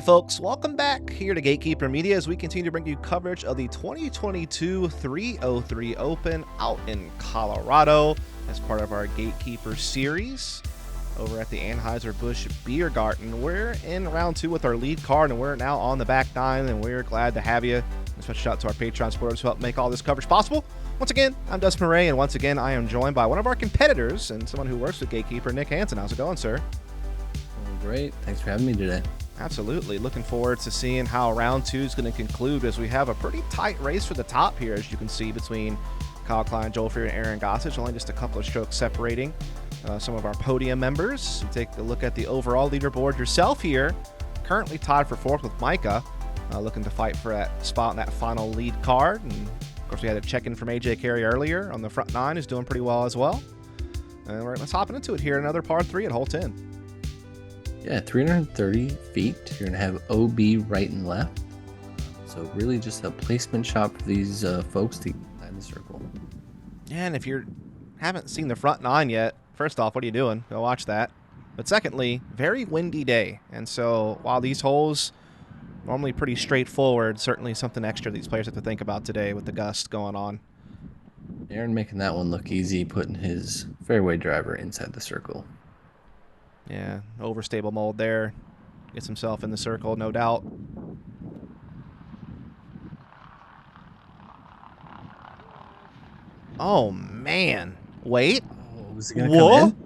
Hey folks, welcome back here to Gatekeeper Media as we continue to bring you coverage of the 2022 303 Open out in Colorado as part of our Gatekeeper series over at the Anheuser-Busch Biergarten. We're in round 2 with our lead card and we're now on the back 9 and we're glad to have you. A special shout out to our Patreon supporters who help make all this coverage possible. Once again, I'm Dustin Mouret and once again I am joined by one of our competitors and someone who works with Gatekeeper, Nick Hanson. How's it going, sir? Great. Thanks for having me today. Absolutely. Looking forward to seeing how round 2 is going to conclude as we have a pretty tight race for the top here, as you can see, between Kyle Klein, Joel Freeman, and Aaron Gossage. Only just a couple of strokes separating some of our podium members. You take a look at the overall leaderboard yourself here. Currently tied for 4th with Micah, looking to fight for that spot in that final lead card. And of course, we had a check-in from AJ Carey earlier on the front 9, who's doing pretty well as well. And let's hop into it here. Another par 3 at hole 10. Yeah, 330 feet. You're going to have OB right and left. So really just a placement shot for these folks to get behind the circle. Yeah, and if you haven't seen the front 9 yet, first off, what are you doing? Go watch that. But secondly, very windy day. And so while these holes normally pretty straightforward, certainly something extra these players have to think about today with the gusts going on. Aaron making that one look easy, putting his fairway driver inside the circle. Yeah, overstable mold there. Gets himself in the circle, no doubt. Oh, man. Wait. Oh, was he going to come in?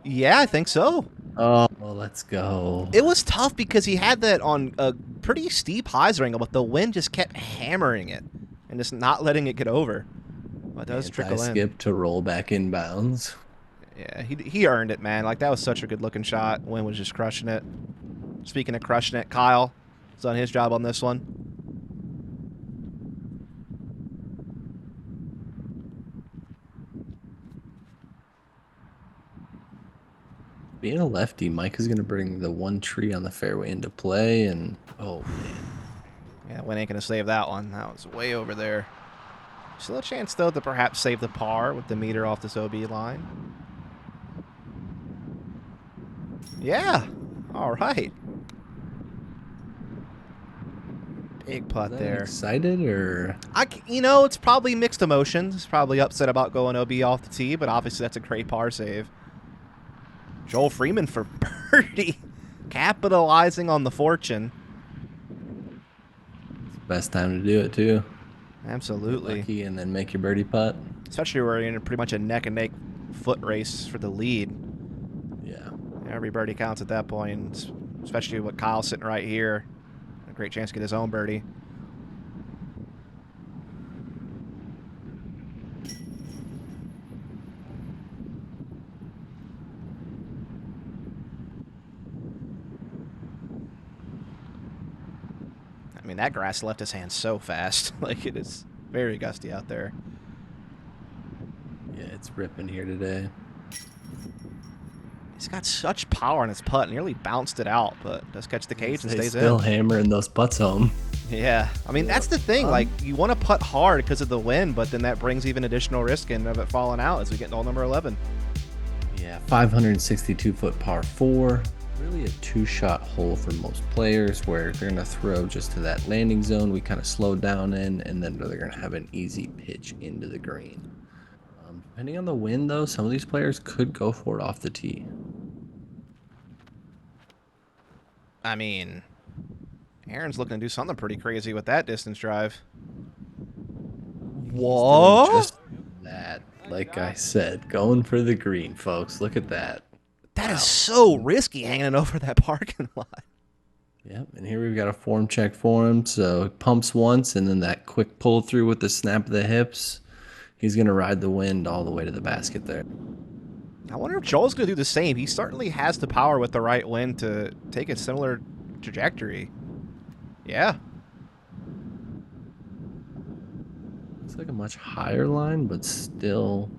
Yeah, I think so. Oh, well, let's go. It was tough because he had that on a pretty steep hyzer angle, but the wind just kept hammering it and just not letting it get over. But it does trickle in. Skip to roll back inbounds. Yeah, he earned it, man. Like, that was such a good-looking shot. Wynn was just crushing it. Speaking of crushing it, Kyle has done his job on this one. Being a lefty, Mike is going to bring the one tree on the fairway into play, and oh, man. Yeah, Wynn ain't going to save that one. That was way over there. Still a chance, though, to perhaps save the par with the meter off this OB line. Yeah. All right. Big putt there. Excited or? It's probably mixed emotions. It's probably upset about going OB off the tee, but obviously that's a great par save. Joel Freeman for birdie, capitalizing on the fortune. It's the best time to do it too. Absolutely. Get lucky and then make your birdie putt. Especially where you're in pretty much a neck and neck foot race for the lead. Yeah. Every birdie counts at that point, especially with Kyle sitting right here. A great chance to get his own birdie. I mean, that grass left his hand so fast. Like, it is very gusty out there. Yeah, it's ripping here today. He's got such power on his putt. Nearly bounced it out, but does catch the cage and stays in. Still hammering those putts home. Yeah. I mean, that's the thing. Like, you want to putt hard because of the wind, but then that brings even additional risk in of it falling out as we get into hole number 11. Yeah, 562-foot par 4. Really a two-shot hole for most players where they're going to throw just to that landing zone we kind of slowed down in, and then they're going to have an easy pitch into the green. Depending on the wind, though, some of these players could go for it off the tee. I mean, Aaron's looking to do something pretty crazy with that distance drive. What? Just that, like I said, going for the green, folks. Look at that. That is so risky hanging over that parking lot. Yep, and here we've got a form check for him. So he pumps once, and then that quick pull through with the snap of the hips. He's going to ride the wind all the way to the basket there. I wonder if Joel's going to do the same. He certainly has the power with the right wind to take a similar trajectory. Yeah. Looks like a much higher line, but still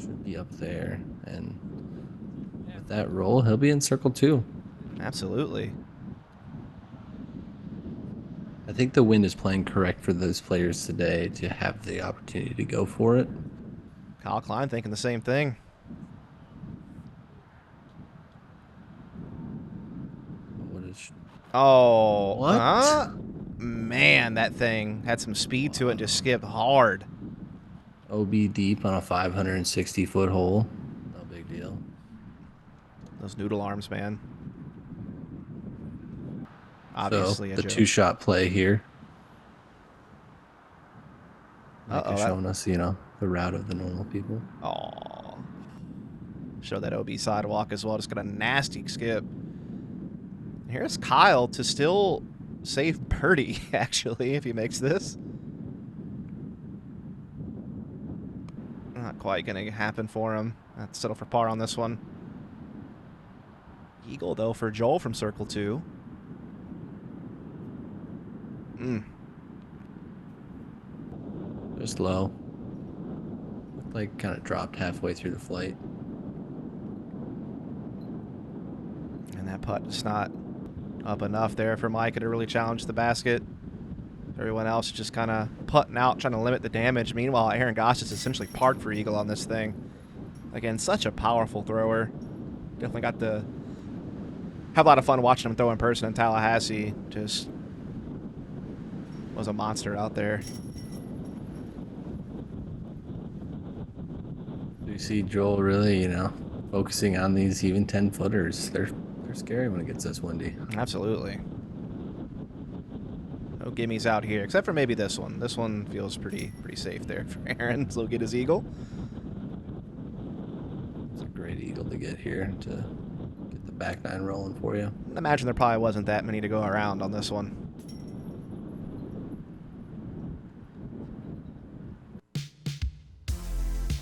should be up there. And with that roll, he'll be in circle 2. Absolutely. I think the wind is playing correct for those players today to have the opportunity to go for it. Kyle Klein thinking the same thing. What is Oh, What? man, that thing had some speed to it and just skipped hard. OB deep on a 560-foot hole. No big deal. Those noodle arms, man. So Obviously a the joke. 2-shot play here. Micah Uh-oh. showing us, the route of the normal people. Oh. Show that OB sidewalk as well. Just got a nasty skip. Here's Kyle to still save birdie, actually, if he makes this. Not quite going to happen for him. Let's settle for par on this one. Eagle, though, for Joel from circle 2. Just low. Looked like kind of dropped halfway through the flight. And that putt is not up enough there for Micah to really challenge the basket. Everyone else just kind of putting out, trying to limit the damage. Meanwhile, Aaron Gossage is essentially parked for eagle on this thing. Again, such a powerful thrower. Definitely got to have a lot of fun watching him throw in person in Tallahassee. Just was a monster out there. You see Joel really, focusing on these even 10-footers. They're scary when it gets this windy. Absolutely. No gimmies out here, except for maybe this one. This one feels pretty safe there for Aaron. So he'll get his eagle. It's a great eagle to get here to get the back nine rolling for you. I imagine there probably wasn't that many to go around on this one.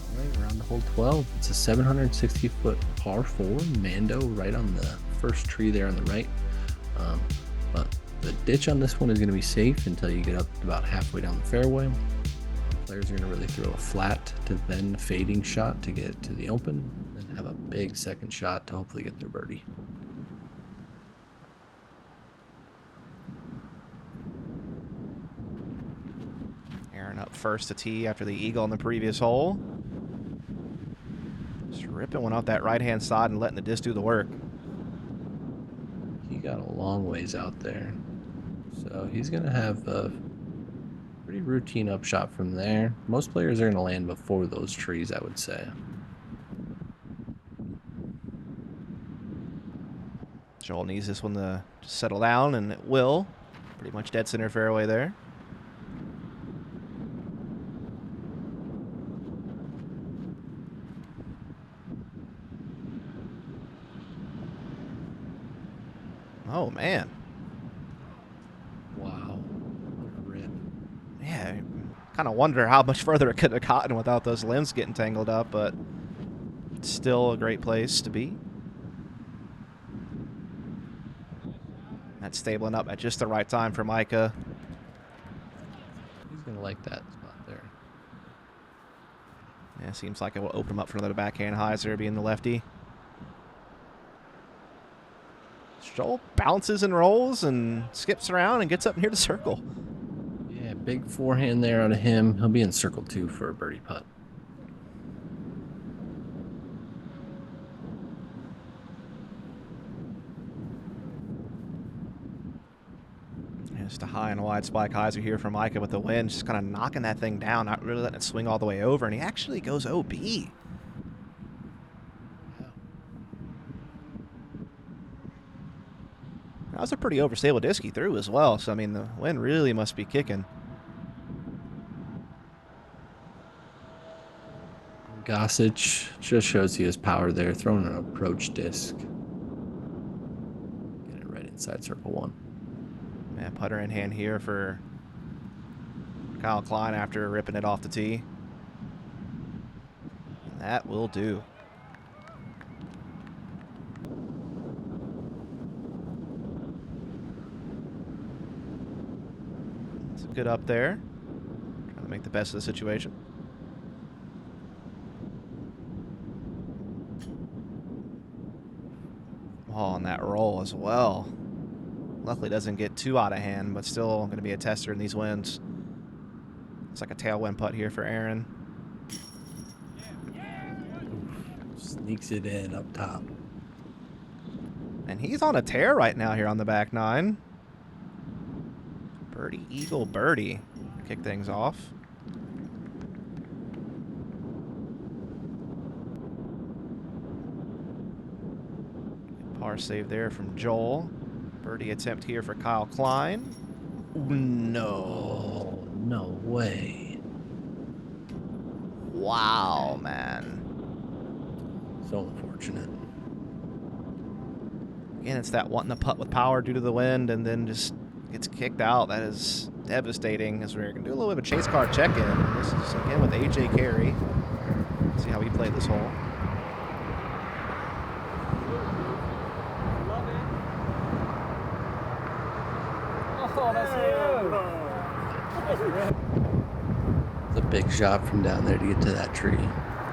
All right, we're on to hole 12. It's a 760-foot par 4. Mando right on the first tree there on the right. But the ditch on this one is going to be safe until you get up about halfway down the fairway. Players are going to really throw a flat to then fading shot to get to the open, and have a big second shot to hopefully get their birdie. Aaron up first to tee after the eagle on the previous hole. Just ripping one off that right-hand side and letting the disc do the work. He got a long ways out there. So he's going to have a pretty routine upshot from there. Most players are going to land before those trees, I would say. Joel needs this one to settle down, and it will. Pretty much dead center fairway there. Oh, man. Wow. What a rip. Yeah, kind of wonder how much further it could have gotten without those limbs getting tangled up, but it's still a great place to be. That's stabling up at just the right time for Micah. He's going to like that spot there. Yeah, seems like it will open him up for another backhand hyzer, being the lefty. Joel bounces and rolls and skips around and gets up near the circle. Yeah, big forehand there out of him. He'll be in circle 2 for a birdie putt. Just a high and wide spike hyzer here for Micah with the wind, just kind of knocking that thing down, not really letting it swing all the way over, and he actually goes OB. That was a pretty overstable disc he threw as well, so I mean the wind really must be kicking. Gossage just shows he has power there, throwing an approach disc. Get it right inside circle 1. Yeah, putter in hand here for Kyle Klein after ripping it off the tee. And that will do. It's good up there. Trying to make the best of the situation. Oh, on that roll as well. Luckily doesn't get too out of hand, but still going to be a tester in these winds. It's like a tailwind putt here for Aaron. Sneaks it in up top. And he's on a tear right now here on the back nine. Birdie, eagle, birdie. Kick things off. Par save there from Joel. Birdie attempt here for Kyle Klein. No. Oh, no way. Wow, man. So unfortunate. Again, it's that wanting to putt with power due to the wind and then just gets kicked out. That is devastating, as we're going to do a little bit of a chase card check-in. This is, again, with AJ Carey. See how he played this hole. It's a big shot from down there to get to that tree.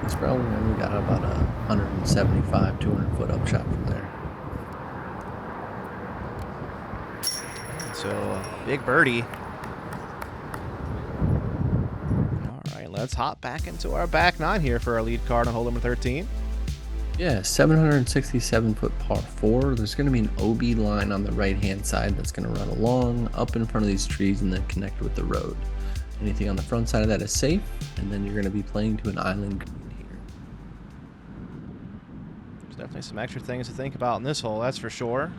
He's probably only got about a 175, 200 foot up shot from there. So, big birdie. All right, let's hop back into our back nine here for our lead card on hole number 13. Yeah, 767 foot par 4. There's going to be an OB line on the right hand side that's going to run along up in front of these trees and then connect with the road. Anything on the front side of that is safe, and then you're going to be playing to an island green here. There's definitely some extra things to think about in this hole, that's for sure.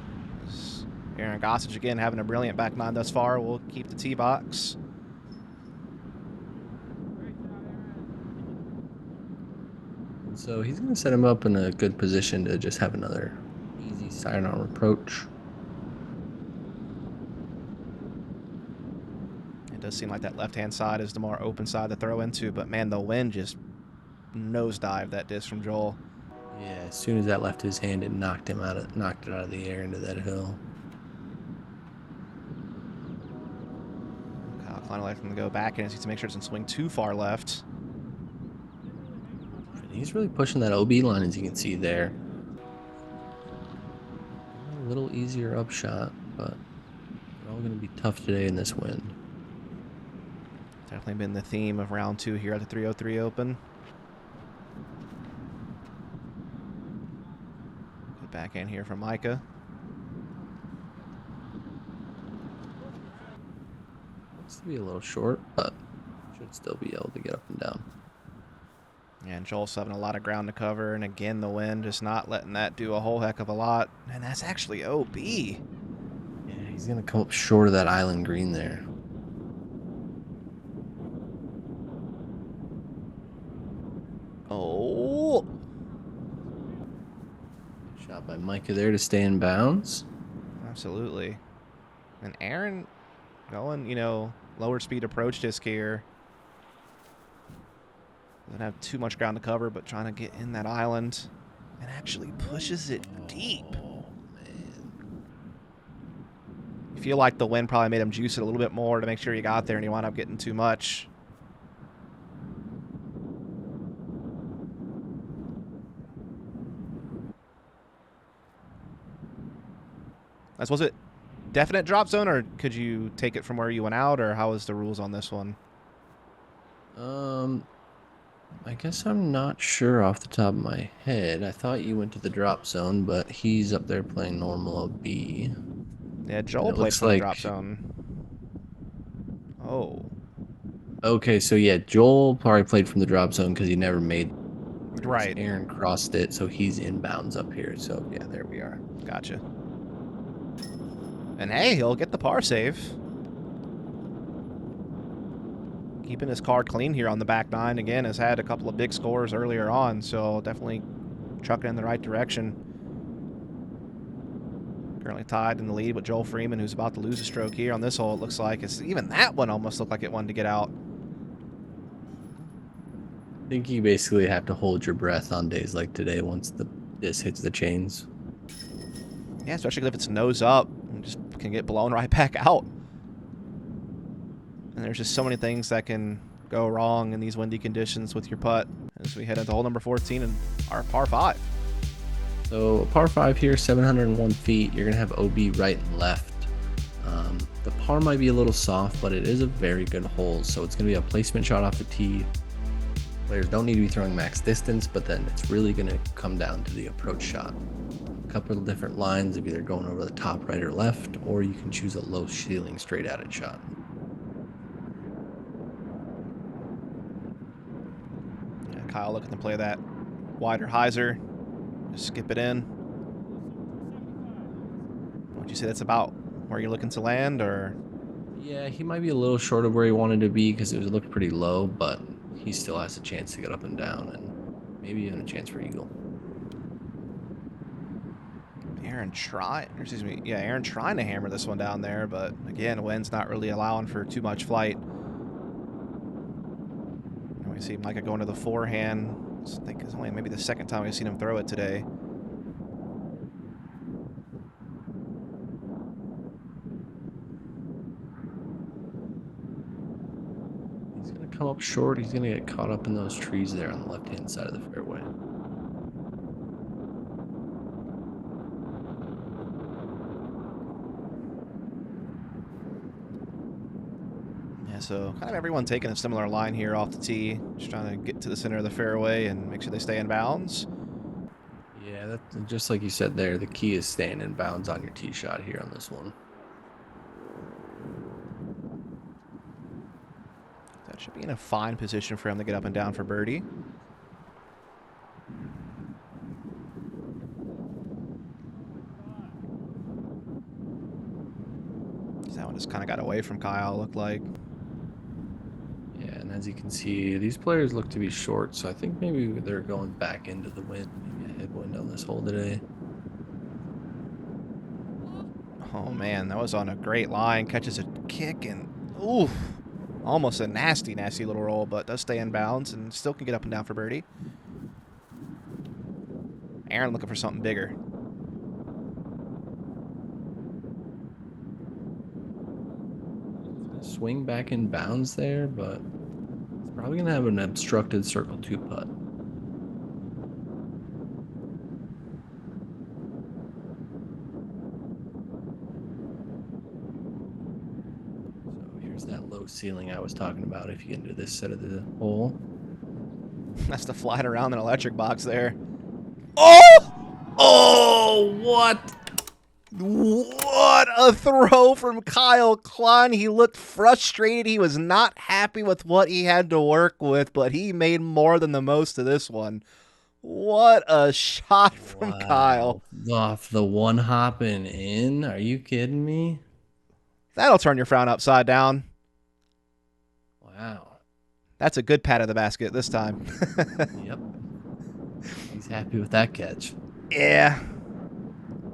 Aaron Gossage again having a brilliant back nine thus far. We'll keep the tee box. So he's going to set him up in a good position to just have another easy sidearm approach. It does seem like that left-hand side is the more open side to throw into, but man, the wind just nosedived that disc from Joel. Yeah, as soon as that left his hand, it knocked it out of the air into that hill. Kyle Klein electing him to go back and needs to make sure it doesn't swing too far left. He's really pushing that OB line, as you can see there. A little easier upshot, but they're all going to be tough today in this wind. Definitely been the theme of round two here at the 303 Open. Good back in here from Micah. Looks to be a little short, but should still be able to get up and down. Yeah, and Joel's having a lot of ground to cover, and again, the wind just not letting that do a whole heck of a lot. And that's actually OB. Yeah, he's going to come up short of that island green there. Oh. Shot by Micah there to stay in bounds. Absolutely. And Aaron going, lower speed approach disc here. Doesn't have too much ground to cover, but trying to get in that island and actually pushes it deep. Oh, man. You feel like the wind probably made him juice it a little bit more to make sure he got there, and he wound up getting too much. Was it definite drop zone, or could you take it from where you went out, or how was the rules on this one? I guess I'm not sure off the top of my head. I thought you went to the drop zone, but he's up there playing normal OB. Yeah, Joel played from the drop zone. Oh. Okay, so yeah, Joel probably played from the drop zone because he never made. Right. Aaron crossed it, so he's inbounds up here. So yeah, there we are. Gotcha. And hey, he'll get the par save. Keeping his card clean here on the back nine. Again, has had a couple of big scores earlier on, so definitely trucking in the right direction. Currently tied in the lead with Joel Freeman, who's about to lose a stroke here on this hole, it looks like. Even that one almost looked like it wanted to get out. I think you basically have to hold your breath on days like today once the disc hits the chains. Yeah, especially if it's nose up, and just can get blown right back out. And there's just so many things that can go wrong in these windy conditions with your putt as we head into hole number 14 and our par 5. So par 5 here, 701 feet. You're going to have OB right and left. The par might be a little soft, but it is a very good hole. So it's going to be a placement shot off the tee. Players don't need to be throwing max distance, but then it's really going to come down to the approach shot. couple of different lines of either going over the top right or left, or you can choose a low ceiling straight at it shot. Yeah, Kyle looking to play that wider hyzer. Just skip it in. Would you say that's about where you're looking to land, or? Yeah, he might be a little short of where he wanted to be because it looked pretty low, but he still has a chance to get up and down and maybe even a chance for eagle. Aaron trying to hammer this one down there, but again, wind's not really allowing for too much flight. And we see Micah going to the forehand. I think it's only maybe the second time we've seen him throw it today. He's going to come up short. He's going to get caught up in those trees there on the left-hand side of the fairway. So kind of everyone taking a similar line here off the tee, just trying to get to the center of the fairway and make sure they stay in bounds. Yeah, that's just like you said there. The key is staying in bounds on your tee shot here on this one. That should be in a fine position for him to get up and down for birdie. That one just kind of got away from Kyle, looked like. Yeah, and as you can see, these players look to be short, so I think maybe they're going back into the wind. Maybe a headwind on this hole today. Oh man, that was on a great line. Catches a kick and oof, almost a nasty little roll, but does stay in bounds and still can get up and down for birdie. Aaron looking for something bigger. Swing back in bounds there, but it's probably going to have an obstructed circle 2 putt. So here's that low ceiling I was talking about if you get into this set of the hole. That's the flying around an electric box there. Oh! Oh, what? What a throw from Kyle Klein. He looked frustrated. He was not happy with what he had to work with, but he made more than the most of this one. What a shot from Kyle. Off the one hopping in? Are you kidding me? That'll turn your frown upside down. Wow. That's a good pat of the basket this time. Yep. He's happy with that catch. Yeah.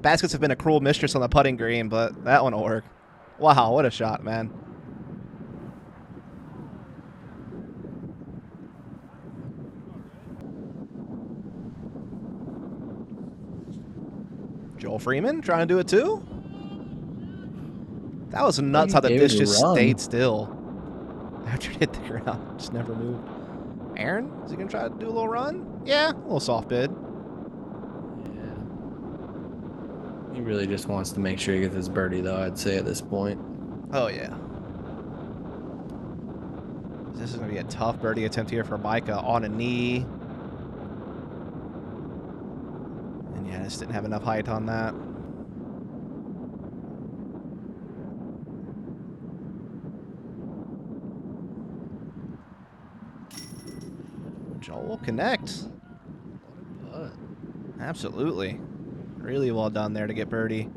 Baskets have been a cruel mistress on the putting green, but that one will work. Wow, what a shot, man. Joel Freeman trying to do it too? That was nuts how the disc just stayed still. After it hit the ground, just never moved. Aaron, is he going to try to do a little run? Yeah, a little soft bid. He really just wants to make sure he gets his birdie, though, I'd say, at this point. Oh, yeah. This is going to be a tough birdie attempt here for Micah on a knee. And, yeah, just didn't have enough height on that. Joel will connect. What a putt. Absolutely. Really well done there to get birdie.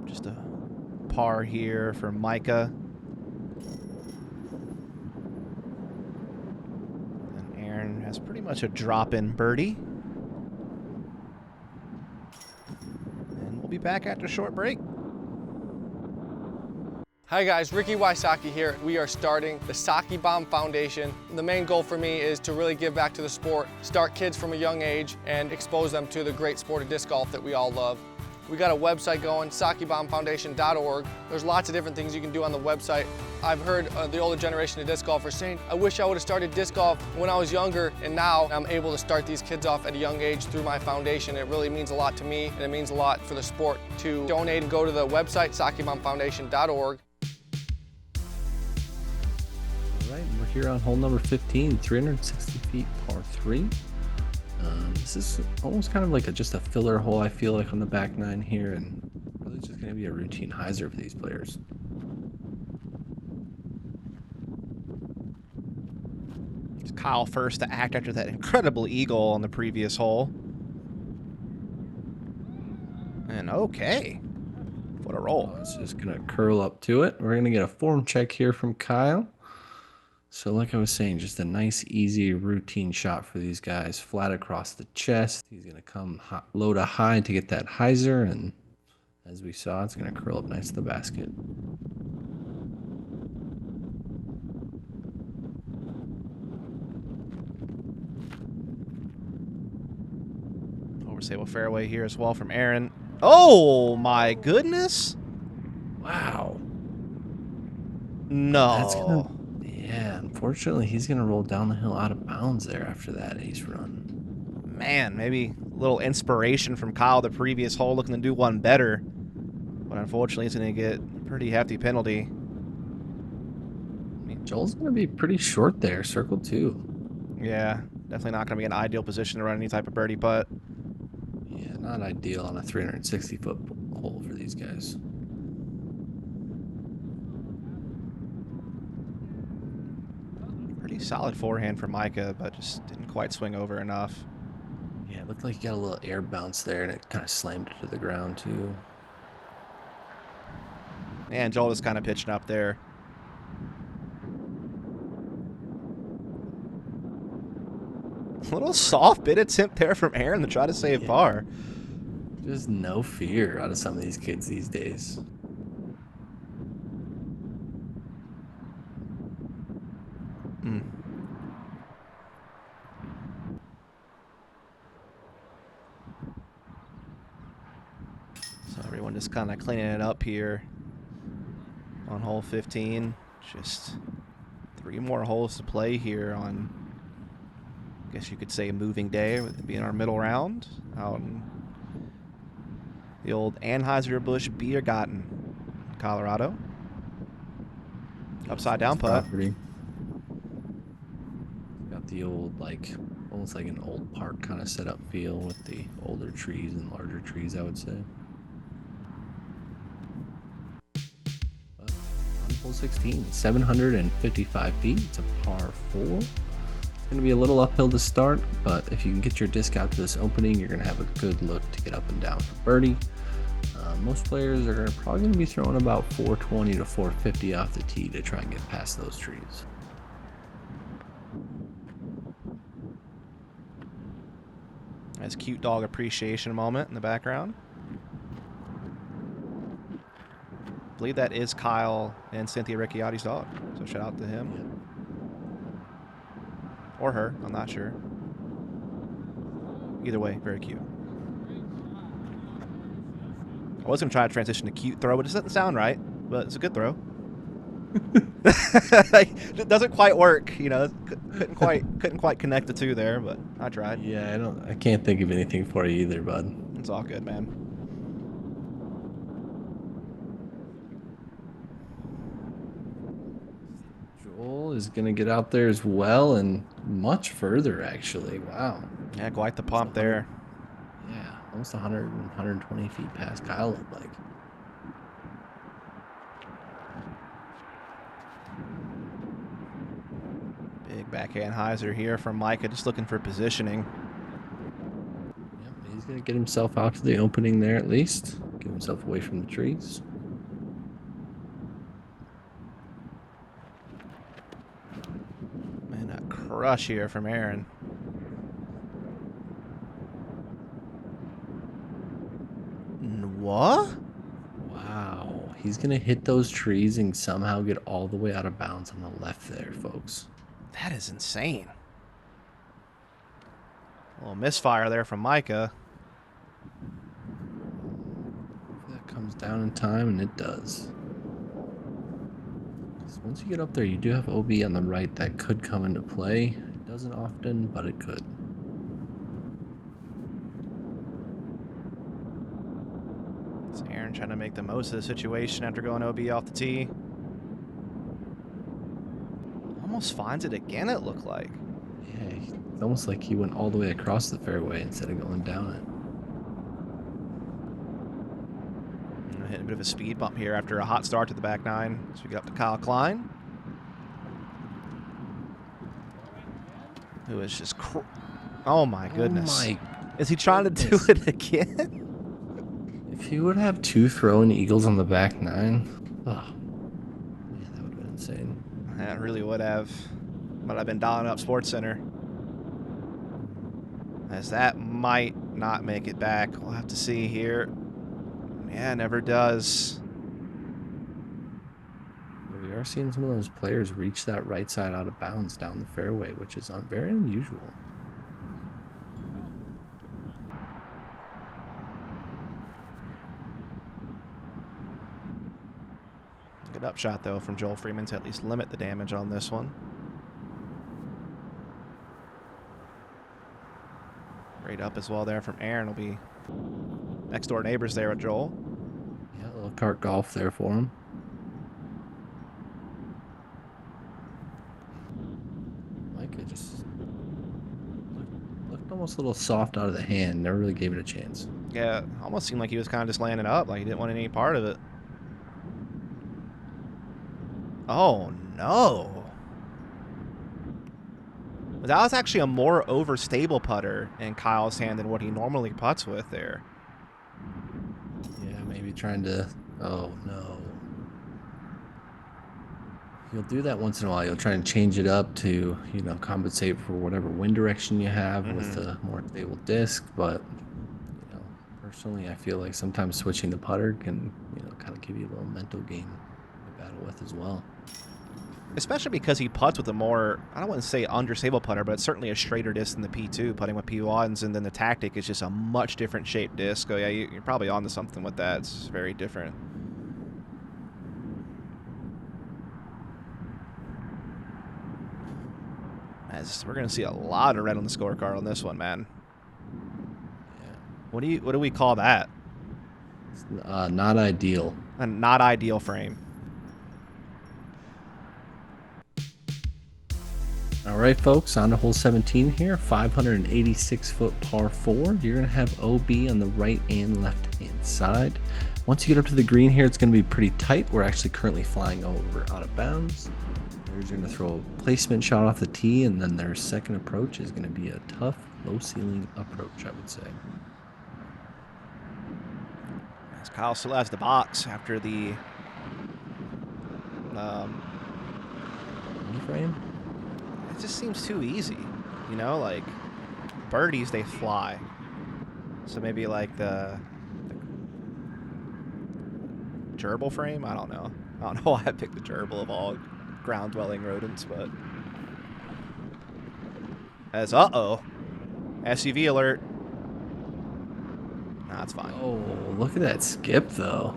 Just a par here for Micah. And Aaron has pretty much a drop-in birdie. And we'll be back after a short break. Hi guys, Ricky Wysocki here. We are starting the Saki Bomb Foundation. The main goal for me is to really give back to the sport, start kids from a young age, and expose them to the great sport of disc golf that we all love. We got a website going, sakibombfoundation.org. There's lots of different things you can do on the website. I've heard the older generation of disc golfers saying, I wish I would have started disc golf when I was younger, and now I'm able to start these kids off at a young age through my foundation. It really means a lot to me, and it means a lot for the sport. To donate and go to the website, sakibombfoundation.org. Right, we're here on hole number 15, 360 feet, par 3. This is almost kind of like just a filler hole, I feel like, on the back nine here, and really just going to be a routine hyzer for these players. It's Kyle first to act after that incredible eagle on the previous hole. And okay. What a roll. It's just going to curl up to it. We're going to get a form check here from Kyle. So like I was saying, just a nice, easy, routine shot for these guys. Flat across the chest. He's going to come low to high to get that hyzer. And as we saw, it's going to curl up nice to the basket. Overstable fairway here as well from Aaron. Oh, my goodness. Wow. No. Yeah, unfortunately, he's going to roll down the hill out of bounds there after that ace run. Man, maybe a little inspiration from Kyle the previous hole, looking to do one better. But unfortunately, he's going to get a pretty hefty penalty. Joel's going to be pretty short there, circle 2. Yeah, definitely not going to be an ideal position to run any type of birdie putt. Yeah, not ideal on a 360-foot hole for these guys. Pretty solid forehand for Micah, but just didn't quite swing over enough. Yeah, it looked like he got a little air bounce there, and it kind of slammed it to the ground, too. And Joel is kind of pitching up there. A little soft bit attempt there from Aaron to try to save par. Just no fear out of some of these kids these days. So everyone just kind of cleaning it up here on hole 15. Just 3 more holes to play here on, I guess you could say, a moving day, with it being our middle round out in the old Anheuser-Busch Biergarten, Colorado. Upside down putt. Property. Got the old, like, almost like an old park kind of setup feel with the older trees and larger trees, I would say. But on hole 16, 755 feet. It's a par 4. It's going to be a little uphill to start, but if you can get your disc out to this opening, you're going to have a good look to get up and down for birdie. Most players are probably going to be throwing about 420 to 450 off the tee to try and get past those trees. Nice cute dog appreciation moment in the background. I believe that is Kyle and Cynthia Ricciotti's dog, so shout out to him. Yeah. Or her, I'm not sure. Either way, very cute. I was going to try to transition to cute throw, but it doesn't sound right, but it's a good throw. It doesn't quite work, you know. Couldn't quite connect the two there, but I tried. Yeah, I can't think of anything for you either, bud. It's all good, man. Joel is going to get out there as well, and much further, actually. Wow. Yeah, quite the pump there. Yeah, almost 100, 120 feet past Kyle, looked like. Big backhand hyzer here from Micah, just looking for positioning. Yep, he's going to get himself out to the opening there at least. Get himself away from the trees. Man, a crush here from Aaron. What? Wow. He's going to hit those trees and somehow get all the way out of bounds on the left there, folks. That is insane. A little misfire there from Micah. That comes down in time, and it does. So once you get up there, you do have OB on the right that could come into play. It doesn't often, but it could. It's Aaron trying to make the most of the situation after going OB off the tee. Almost finds it again, it looked like. Yeah, it's almost like he went all the way across the fairway instead of going down it. Hitting a bit of a speed bump here after a hot start to the back nine. So we get up to Kyle Klein, who is just oh my goodness. Oh my is he trying to do it again? If he would have 2 throwing eagles on the back nine, oh, man, that would have been insane. That really would have. But I've been dialing up Sports Center, as that might not make it back. We'll have to see here. Yeah, never does. We are seeing some of those players reach that right side out of bounds down the fairway, which is very unusual. Good upshot, though, from Joel Freeman to at least limit the damage on this one. Great up as well there from Aaron. Will be next door neighbors there with Joel. Yeah, a little cart golf there for him. Micah just looked almost a little soft out of the hand. Never really gave it a chance. Yeah, almost seemed like he was kind of just landing up, like he didn't want any part of it. Oh, no. That was actually a more overstable putter in Kyle's hand than what he normally putts with there. Yeah, maybe trying to... Oh, no. You'll do that once in a while. You'll try and change it up to, you know, compensate for whatever wind direction you have with a more stable disc. But, you know, personally, I feel like sometimes switching the putter can, you know, kind of give you a little mental game to battle with as well. Especially because he putts with a more, I don't want to say understable putter, but it's certainly a straighter disc than the P2, putting with P1s, and then the Tactic is just a much different shaped disc. So yeah, you're probably onto something with that. It's very different. As we're going to see a lot of red on the scorecard on this one, man. Yeah. What do we call that? It's, not ideal. A not ideal frame. All right, folks, on to hole 17 here, 586-foot par 4. You're going to have OB on the right and left-hand side. Once you get up to the green here, it's going to be pretty tight. We're actually currently flying over out of bounds. They're going to throw a placement shot off the tee, and then their second approach is going to be a tough, low-ceiling approach, I would say. As Kyle still has the box after the frame. It just seems too easy, you know, like birdies, they fly. So maybe like the gerbil frame. I don't know why I picked the gerbil of all ground dwelling rodents, but as SUV alert. Nah, it's fine. Oh, look at that skip though.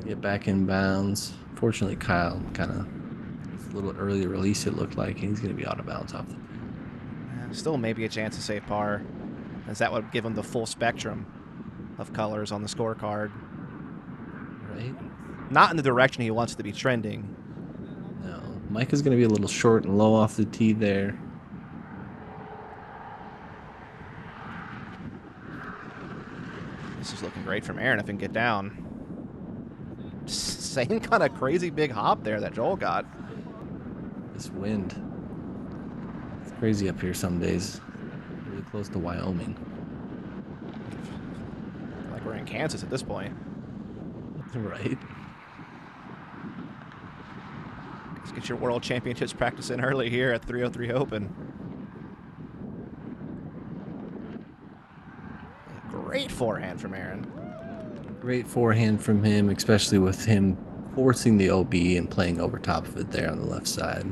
Get back in bounds. Fortunately, Kyle kind of a little early release, it looked like, and he's going to be out of bounds off the Still maybe a chance to save par, as that would give him the full spectrum of colors on the scorecard. right. Not in the direction he wants to be trending. No, Micah's going to be a little short and low off the tee there. This is looking great from Aaron if he can get down. Same kind of crazy big hop there that Joel got. This wind. It's crazy up here some days. Really close to Wyoming. Like we're in Kansas at this point. Right. Let's get your World Championships practice in early here at 303 Open. Great forehand from Aaron. Great forehand from him, especially with him forcing the OB and playing over top of it there on the left side.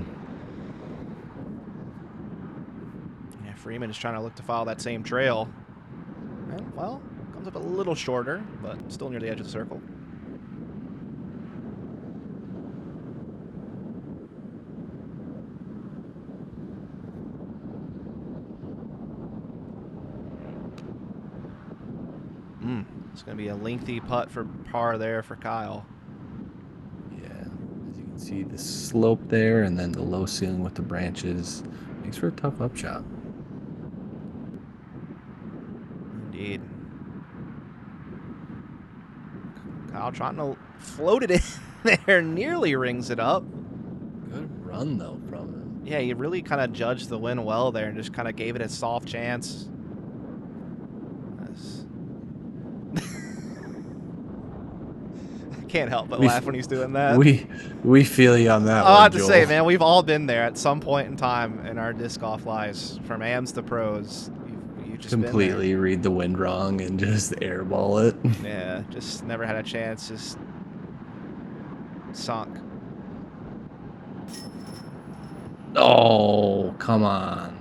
Yeah, Freeman is trying to look to follow that same trail. And, well, comes up a little shorter, but still near the edge of the circle. It's going to be a lengthy putt for par there for Kyle. Yeah, as you can See the slope there, and then the low ceiling with the branches. Makes for a tough upshot. Indeed. Kyle trying to float it in there, nearly rings it up. Good run, though, from him. Yeah, he really kind of judged the wind well there and just kind of gave it a soft chance. I can't help but laugh when he's doing that. We feel you on that one, I have to Joel. say, man, we've all been there at some point in time in our disc golf lives, from AMs to pros. You've just completely read the wind wrong and just airball it. Yeah, just never had a chance. Just sunk. Oh, come on.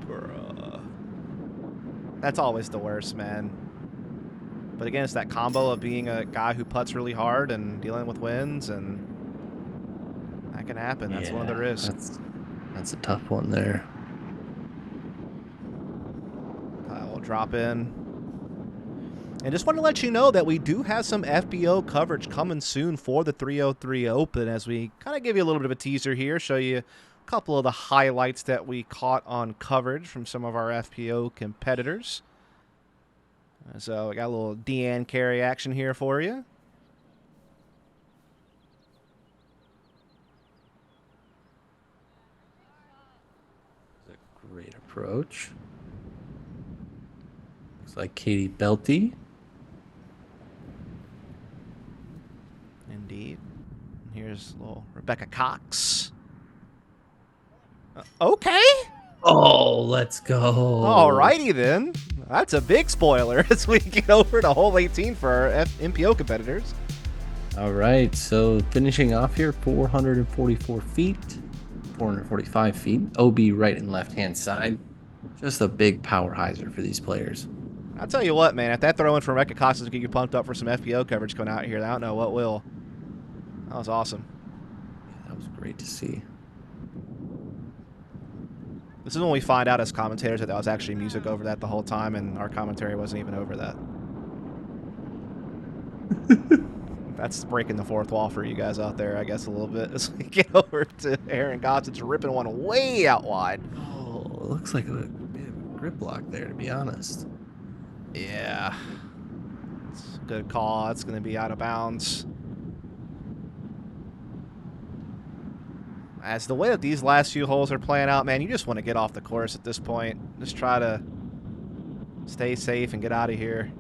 Bruh. That's always the worst, man. But again, it's that combo of being a guy who putts really hard and dealing with winds, and that can happen. That's one of the risks. That's a tough one there. I will drop in. And just want to let you know that we do have some FBO coverage coming soon for the 303 Open, as we kind of give you a little bit of a teaser here, show you a couple of the highlights that we caught on coverage from some of our FPO competitors. So we got a little Deanne carry action here for you. That's a great approach. Looks like Katie Belty. Indeed. Here's little Rebecca Cox. Okay. Oh, let's go. All righty then. That's a big spoiler as we get over to hole 18 for our MPO competitors. All right, so finishing off here, 444 feet, 445 feet, OB right and left-hand side. Just a big power hyzer for these players. I'll tell you what, man, if that throw in from Rebecca Cox will get you pumped up for some FPO coverage coming out here, I don't know what will. That was awesome. Yeah, that was great to see. This is when we find out as commentators that was actually music over that the whole time, and our commentary wasn't even over that. That's breaking the fourth wall for you guys out there, I guess, a little bit, as we get over to Aaron Gossage ripping one way out wide. Oh, it looks like a bit of a grip block there, to be honest. Yeah. It's a good call. It's going to be out of bounds. As the way that these last few holes are playing out, man, you just want to get off the course at this point. Just try to stay safe and get out of here.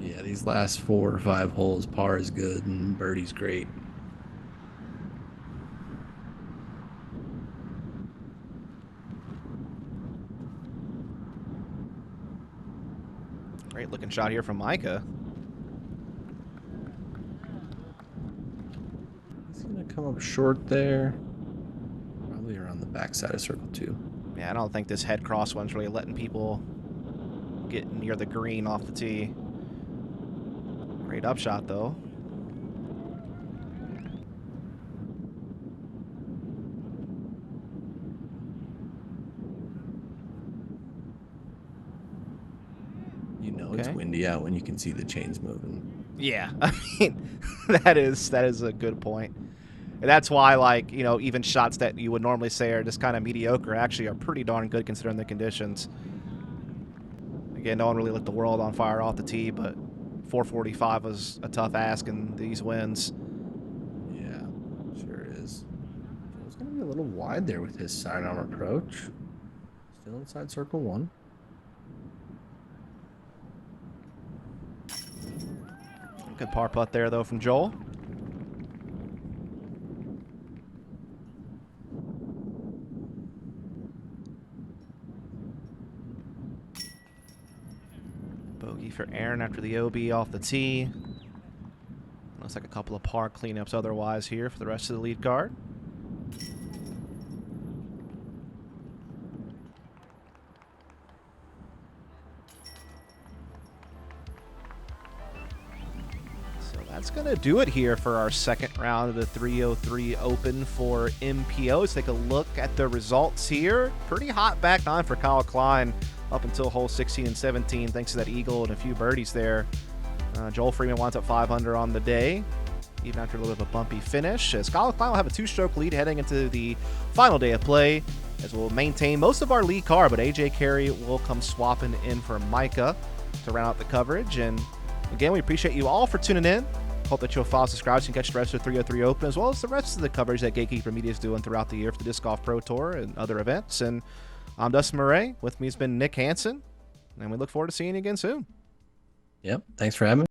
Yeah, these last 4 or 5 holes, par is good and birdie's great. Great looking shot here from Micah. He's going to come up short there. Probably around the backside of circle 2. Yeah, I don't think this head cross one's really letting people get near the green off the tee. Great upshot, though. You know it's windy out when you can see the chains moving. Yeah, I mean, that is a good point. And that's why, like, you know, even shots that you would normally say are just kind of mediocre actually are pretty darn good considering the conditions. Again, no one really lit the world on fire off the tee, but 445 was a tough ask in these winds. Yeah, sure is. It's going to be a little wide there with his sidearm approach. Still inside circle 1. Good par putt there, though, from Joel. Bogey for Aaron after the OB off the tee. Looks like a couple of par cleanups otherwise here for the rest of the lead card. That's going to do it here for our second round of the 303 Open for MPO. Let's take a look at the results here. Pretty hot back nine for Kyle Klein up until hole 16 and 17, thanks to that eagle and a few birdies there. Joel Freeman winds up 5 under on the day. even after a little bit of a bumpy finish. As Klein will have a 2-stroke lead heading into the final day of play, as we'll maintain most of our lead car, but AJ Carey will come swapping in for Micah to round out the coverage. And again, we appreciate you all for tuning in. Hope that you'll follow, subscribe, so you can catch the rest of the 303 Open, as well as the rest of the coverage that Gatekeeper Media is doing throughout the year for the Disc Golf Pro Tour and other events. And I'm Dustin Mouret. With me has been Nick Hanson, and we look forward to seeing you again soon. Yep. Thanks for having me.